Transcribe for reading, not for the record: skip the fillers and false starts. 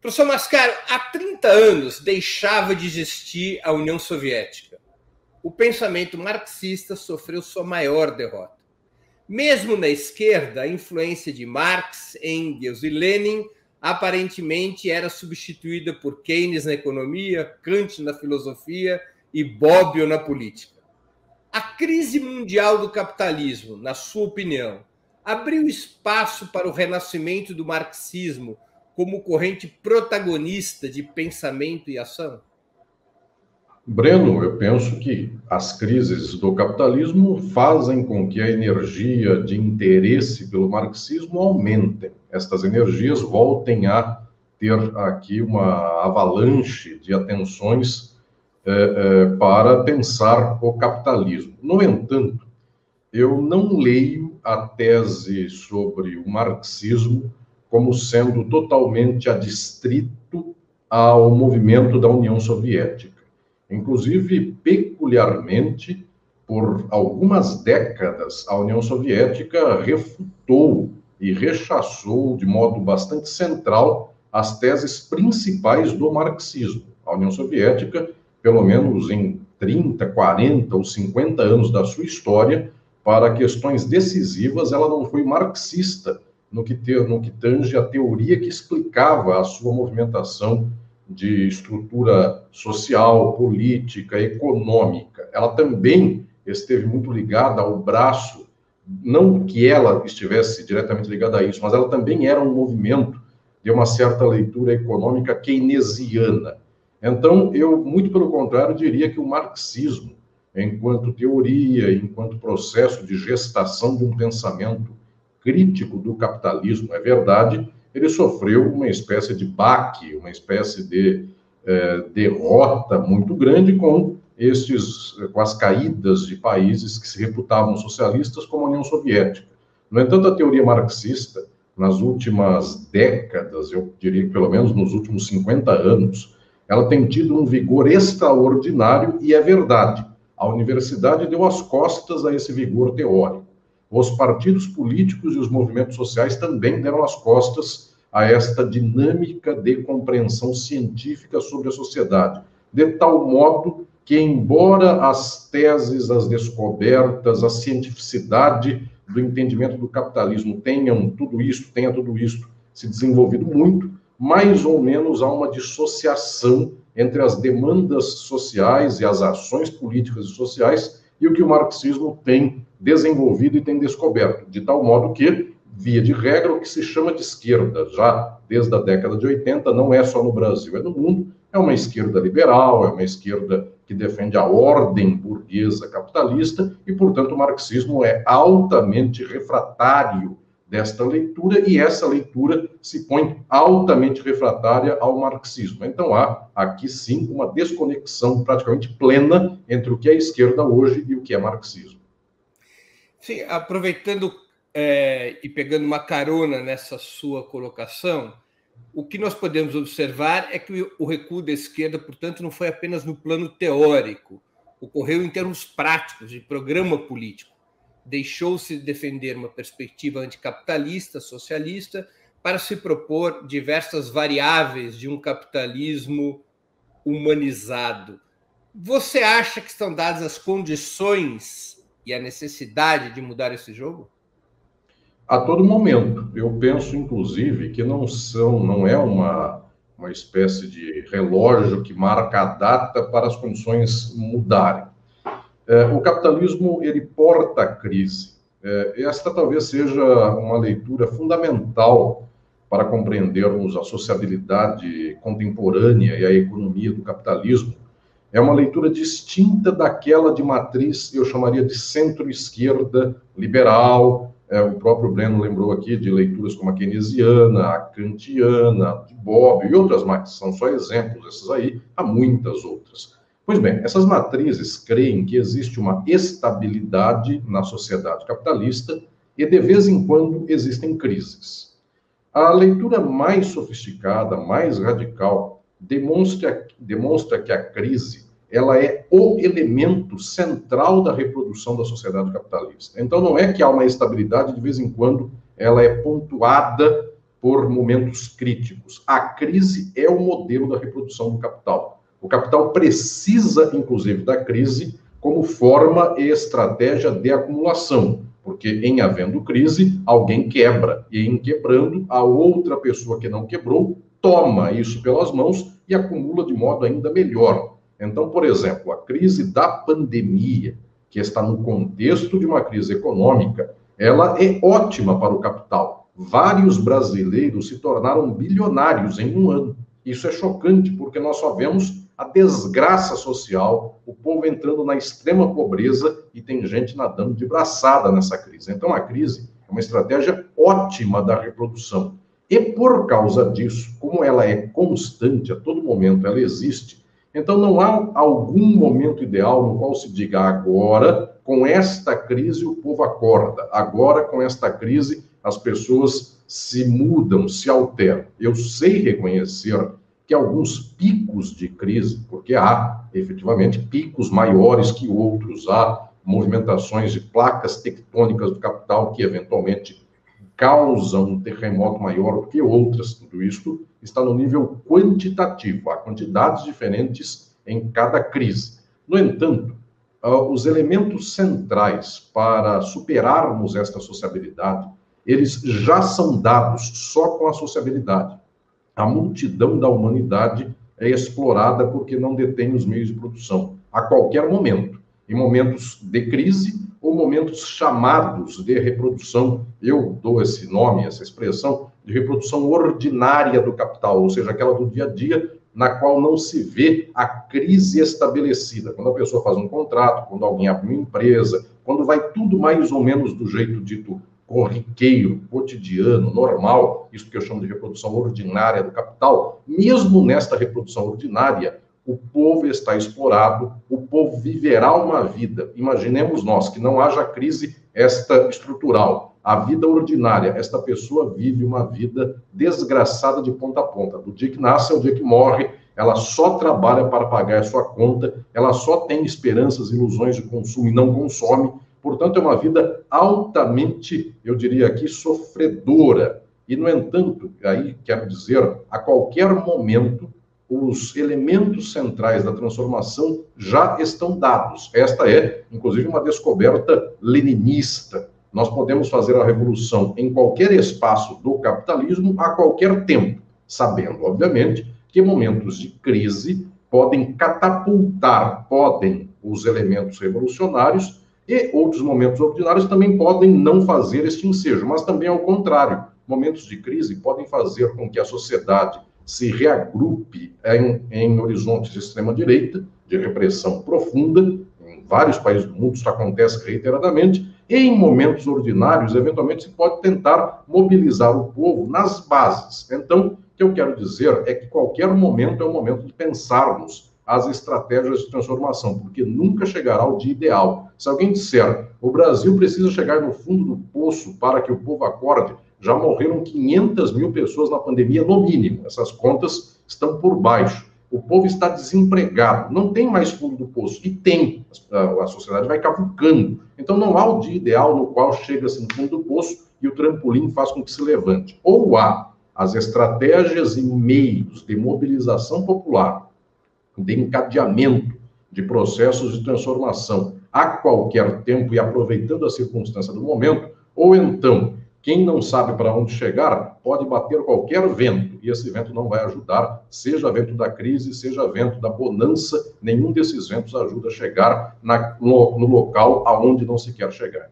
Professor Mascaro, há 30 anos deixava de existir a União Soviética. O pensamento marxista sofreu sua maior derrota. Mesmo na esquerda, a influência de Marx, Engels e Lenin aparentemente era substituída por Keynes na economia, Kant na filosofia e Bobbio na política. A crise mundial do capitalismo, na sua opinião, abriu espaço para o renascimento do marxismo como corrente protagonista de pensamento e ação? Breno, eu penso que as crises do capitalismo fazem com que a energia de interesse pelo marxismo aumente. Estas energias voltem a ter aqui uma avalanche de atenções para pensar o capitalismo. No entanto, eu não leio a tese sobre o marxismo como sendo totalmente adstrito ao movimento da União Soviética. Inclusive, peculiarmente, por algumas décadas, a União Soviética refutou e rechaçou de modo bastante central as teses principais do marxismo. A União Soviética, pelo menos em 30, 40 ou 50 anos da sua história, para questões decisivas, ela não foi marxista no que tange a teoria que explicava a sua movimentação de estrutura social, política, econômica. Ela também esteve muito ligada ao braço, não que ela estivesse diretamente ligada a isso, mas ela também era um movimento de uma certa leitura econômica keynesiana. Então, eu, muito pelo contrário, diria que o marxismo, enquanto teoria, enquanto processo de gestação de um pensamento crítico do capitalismo, é verdade, ele sofreu uma espécie de baque, uma espécie de derrota muito grande com as caídas de países que se reputavam socialistas, como a União Soviética. No entanto, a teoria marxista, nas últimas décadas, eu diria que pelo menos nos últimos 50 anos, ela tem tido um vigor extraordinário e é verdade. A universidade deu as costas a esse vigor teórico. Os partidos políticos e os movimentos sociais também deram as costas a esta dinâmica de compreensão científica sobre a sociedade, de tal modo que, embora as teses, as descobertas, a cientificidade do entendimento do capitalismo tenha tudo isso se desenvolvido muito, mais ou menos há uma dissociação entre as demandas sociais e as ações políticas e sociais e o que o marxismo tem desenvolvido e tem descoberto, de tal modo que, via de regra, o que se chama de esquerda, já desde a década de 80, não é só no Brasil, é no mundo, é uma esquerda liberal, é uma esquerda que defende a ordem burguesa capitalista e, portanto, o marxismo é altamente refratário desta leitura e essa leitura se põe altamente refratária ao marxismo. Então, há aqui, sim, uma desconexão praticamente plena entre o que é esquerda hoje e o que é marxismo. Sim, aproveitando e pegando uma carona nessa sua colocação, o que nós podemos observar é que o recuo da esquerda, portanto, não foi apenas no plano teórico, ocorreu em termos práticos, de programa político. Deixou-se de defender uma perspectiva anticapitalista, socialista, para se propor diversas variáveis de um capitalismo humanizado. Você acha que estão dadas as condições e a necessidade de mudar esse jogo? A todo momento. Eu penso, inclusive, que não é uma espécie de relógio que marca a data para as condições mudarem. O capitalismo, ele porta a crise. Esta talvez seja uma leitura fundamental para compreendermos a sociabilidade contemporânea e a economia do capitalismo. É uma leitura distinta daquela de matriz, eu chamaria de centro-esquerda liberal. O próprio Breno lembrou aqui de leituras como a keynesiana, a kantiana, de Bobbio e outras mais. São só exemplos, essas aí, há muitas outras. Pois bem, essas matrizes creem que existe uma estabilidade na sociedade capitalista e, de vez em quando, existem crises. A leitura mais sofisticada, mais radical, demonstra que a crise ela é o elemento central da reprodução da sociedade capitalista. Então, não é que há uma estabilidade, de vez em quando, ela é pontuada por momentos críticos. A crise é o modelo da reprodução do capital. O capital precisa, inclusive, da crise como forma e estratégia de acumulação, porque em havendo crise, alguém quebra, e em quebrando, a outra pessoa que não quebrou toma isso pelas mãos e acumula de modo ainda melhor. Então, por exemplo, a crise da pandemia, que está no contexto de uma crise econômica, ela é ótima para o capital. Vários brasileiros se tornaram bilionários em um ano. Isso é chocante, porque nós só vemos a desgraça social, o povo entrando na extrema pobreza e tem gente nadando de braçada nessa crise. Então, a crise é uma estratégia ótima da reprodução. E por causa disso, como ela é constante, a todo momento ela existe, então não há algum momento ideal no qual se diga agora, com esta crise, o povo acorda. Agora, com esta crise, as pessoas se mudam, se alteram. Eu sei reconhecer que alguns picos de crise, porque há, efetivamente, picos maiores que outros, há movimentações de placas tectônicas do capital que, eventualmente, causam um terremoto maior do que outras. Tudo isso está no nível quantitativo. Há quantidades diferentes em cada crise. No entanto, os elementos centrais para superarmos esta sociabilidade, eles já são dados só com a sociabilidade. A multidão da humanidade é explorada porque não detém os meios de produção, a qualquer momento. Em momentos de crise ou momentos chamados de reprodução, eu dou esse nome, essa expressão, de reprodução ordinária do capital, ou seja, aquela do dia a dia, na qual não se vê a crise estabelecida. Quando a pessoa faz um contrato, quando alguém abre uma empresa, quando vai tudo mais ou menos do jeito dito corriqueiro, cotidiano, normal, isso que eu chamo de reprodução ordinária do capital, mesmo nesta reprodução ordinária, o povo está explorado, o povo viverá uma vida. Imaginemos nós que não haja crise esta estrutural. A vida ordinária, esta pessoa vive uma vida desgraçada de ponta a ponta. Do dia que nasce ao dia que morre, ela só trabalha para pagar a sua conta, ela só tem esperanças, ilusões de consumo e não consome. Portanto, é uma vida altamente, eu diria aqui, sofredora. E, no entanto, aí quero dizer, a qualquer momento, os elementos centrais da transformação já estão dados. Esta é, inclusive, uma descoberta leninista. Nós podemos fazer a revolução em qualquer espaço do capitalismo a qualquer tempo, sabendo, obviamente, que momentos de crise podem catapultar, os elementos revolucionários, e outros momentos ordinários também podem não fazer este ensejo, mas também ao contrário. Momentos de crise podem fazer com que a sociedade se reagrupe em horizontes de extrema-direita, de repressão profunda. Em vários países do mundo isso acontece reiteradamente, e em momentos ordinários, eventualmente, se pode tentar mobilizar o povo nas bases. Então, o que eu quero dizer é que qualquer momento é o momento de pensarmos as estratégias de transformação, porque nunca chegará o dia ideal. Se alguém disser, o Brasil precisa chegar no fundo do poço para que o povo acorde, já morreram 500 mil pessoas na pandemia, no mínimo. Essas contas estão por baixo. O povo está desempregado, não tem mais fundo do poço. E tem, a sociedade vai cavucando. Então não há o dia ideal no qual chega-se no fundo do poço e o trampolim faz com que se levante. Ou há as estratégias e meios de mobilização popular, de encadeamento de processos de transformação a qualquer tempo e aproveitando a circunstância do momento, ou então, quem não sabe para onde chegar, pode bater qualquer vento, e esse vento não vai ajudar, seja vento da crise, seja vento da bonança, nenhum desses ventos ajuda a chegar no local aonde não se quer chegar.